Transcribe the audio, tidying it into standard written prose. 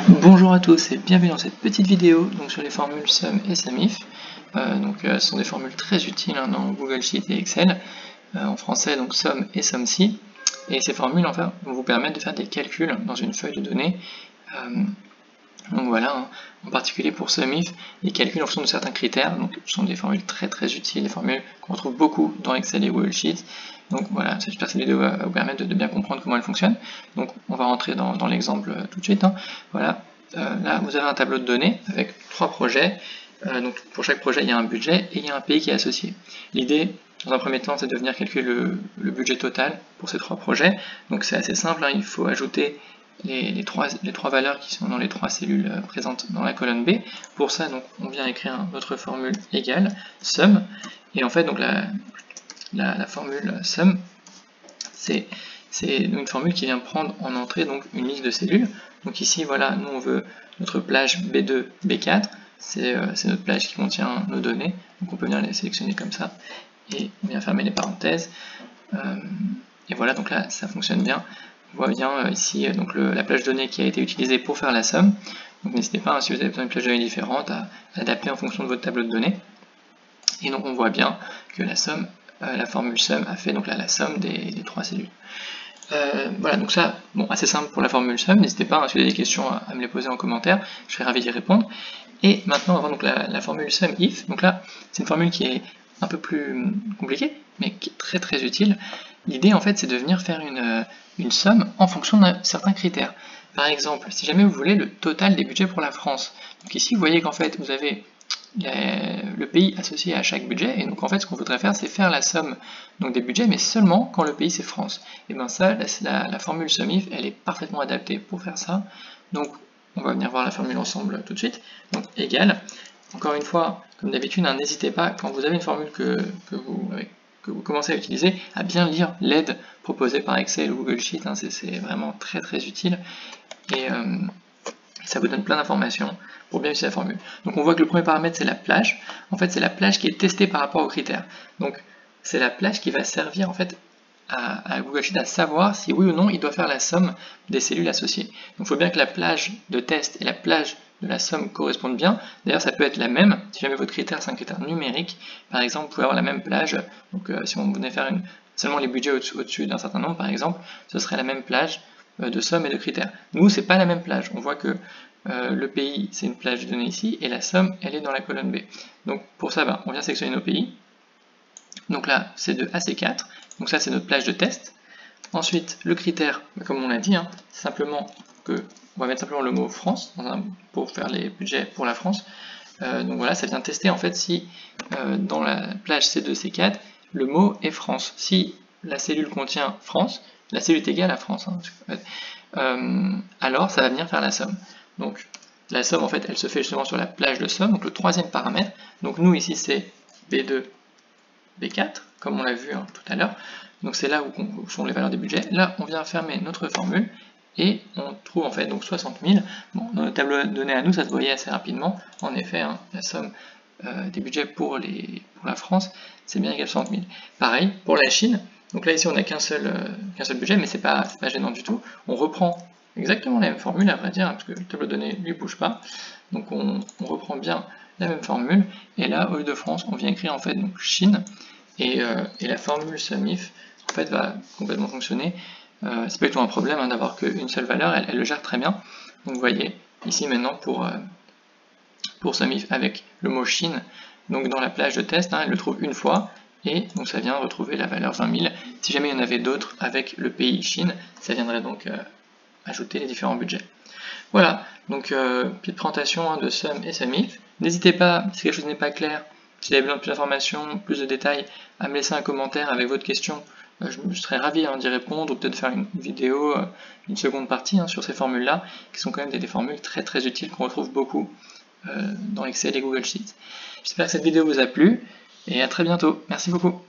Bonjour à tous et bienvenue dans cette petite vidéo donc sur les formules SUM et SUMIF. Ce sont des formules très utiles dans Google Sheet et Excel, en français donc SUM et SUMSI. Et ces formules enfin, vont vous permettre de faire des calculs dans une feuille de données. Donc voilà, en particulier pour SUMIF, les calculs en fonction de certains critères, donc ce sont des formules très utiles, des formules qu'on retrouve beaucoup dans Excel et Google Sheet. Donc voilà, j'espère que cette vidéo va vous permettre de bien comprendre comment elle fonctionne. Donc on va rentrer dans l'exemple tout de suite. Voilà, là vous avez un tableau de données avec 3 projets. Donc pour chaque projet il y a un budget et il y a un pays qui est associé. L'idée dans un premier temps c'est de venir calculer le budget total pour ces 3 projets. Donc c'est assez simple, il faut ajouter les trois valeurs qui sont dans les 3 cellules présentes dans la colonne B. Pour ça, donc, on vient écrire notre formule égale SUM. Et en fait, donc, la formule SUM, c'est une formule qui vient prendre en entrée donc, une liste de cellules. Donc ici, voilà, nous on veut notre plage B2, B4. C'est notre plage qui contient nos données. Donc on peut venir les sélectionner comme ça. Et on vient fermer les parenthèses. Et voilà, donc là, ça fonctionne bien. On voit bien ici donc la plage donnée qui a été utilisée pour faire la somme. Donc n'hésitez pas, si vous avez besoin d'une plage donnée différente, à adapter en fonction de votre tableau de données. Et donc on voit bien que la somme, la formule SUM a fait donc là la somme des 3 cellules. Voilà, donc ça, bon, assez simple pour la formule SUM. N'hésitez pas, si vous avez des questions, à me les poser en commentaire, je serai ravi d'y répondre. Et maintenant, on va voir donc la formule SUMIF. Donc là, c'est une formule qui est un peu plus compliquée, mais qui est très utile. L'idée, en fait, c'est de venir faire une somme en fonction de certains critères. Par exemple, si jamais vous voulez le total des budgets pour la France. Donc ici, vous voyez qu'en fait, vous avez le pays associé à chaque budget, et donc en fait, ce qu'on voudrait faire, c'est faire la somme donc, des budgets, mais seulement quand le pays c'est France. Et bien ça, la formule SUMIF, elle est parfaitement adaptée pour faire ça. Donc, on va venir voir la formule ensemble tout de suite. Donc, égale. Encore une fois, comme d'habitude, n'hésitez pas, quand vous avez une formule que vous commencez à utiliser, à bien lire l'aide proposée par Excel ou Google Sheet. C'est vraiment très utile. Et ça vous donne plein d'informations pour bien utiliser la formule. Donc on voit que le premier paramètre c'est la plage. En fait c'est la plage qui est testée par rapport aux critères. Donc c'est la plage qui va servir en fait à Google Sheet à savoir si oui ou non il doit faire la somme des cellules associées. Donc il faut bien que la plage de test et la plage de la somme correspondent bien. D'ailleurs ça peut être la même, si jamais votre critère c'est un critère numérique, par exemple vous pouvez avoir la même plage, donc si on venait faire seulement les budgets au-dessus d'un certain nombre par exemple, ce serait la même plage de somme et de critères. Nous c'est pas la même plage, on voit que le pays c'est une plage de données ici et la somme elle est dans la colonne B. Donc pour ça on vient sélectionner nos pays. Donc là c'est de AC4, donc ça c'est notre plage de test. Ensuite le critère, comme on l'a dit, c'est simplement que on va mettre simplement le mot France pour faire les budgets pour la France. Donc voilà, ça vient tester en fait si dans la plage C2, C4, le mot est France. Si la cellule contient France, la cellule est égale à France, alors ça va venir faire la somme. Donc la somme en fait elle se fait justement sur la plage de somme, donc le troisième paramètre. Donc nous ici c'est B2, B4, comme on l'a vu tout à l'heure. Donc c'est là où sont les valeurs des budgets. Là on vient fermer notre formule et on trouve en fait donc 60 000. Bon, dans le tableau de données à nous ça se voyait assez rapidement. En effet, la somme des budgets pour la France c'est bien égal à 60 000. Pareil pour la Chine. Donc là ici on n'a qu'un seul budget, mais c'est pas gênant du tout. On reprend exactement la même formule à vrai dire, parce que le tableau de données lui bouge pas. Donc on reprend bien la même formule, et là au lieu de France on vient écrire en fait donc Chine, et la formule SUMIF en fait va complètement fonctionner. C'est pas du tout un problème d'avoir qu'une seule valeur, elle le gère très bien. Donc vous voyez ici maintenant pour SUMIF avec le mot Chine, donc dans la plage de test, elle le trouve une fois, et donc ça vient retrouver la valeur 20 000. Si jamais il y en avait d'autres avec le pays Chine, ça viendrait donc ajouter les différents budgets. Voilà, donc petite présentation de SUM et SUMIF. N'hésitez pas, si quelque chose n'est pas clair, si vous avez besoin de plus d'informations, plus de détails, à me laisser un commentaire avec votre question. Je serais ravi d'y répondre, ou peut-être faire une vidéo, une seconde partie sur ces formules-là, qui sont quand même des formules très utiles qu'on retrouve beaucoup dans Excel et Google Sheets. J'espère que cette vidéo vous a plu, et à très bientôt. Merci beaucoup.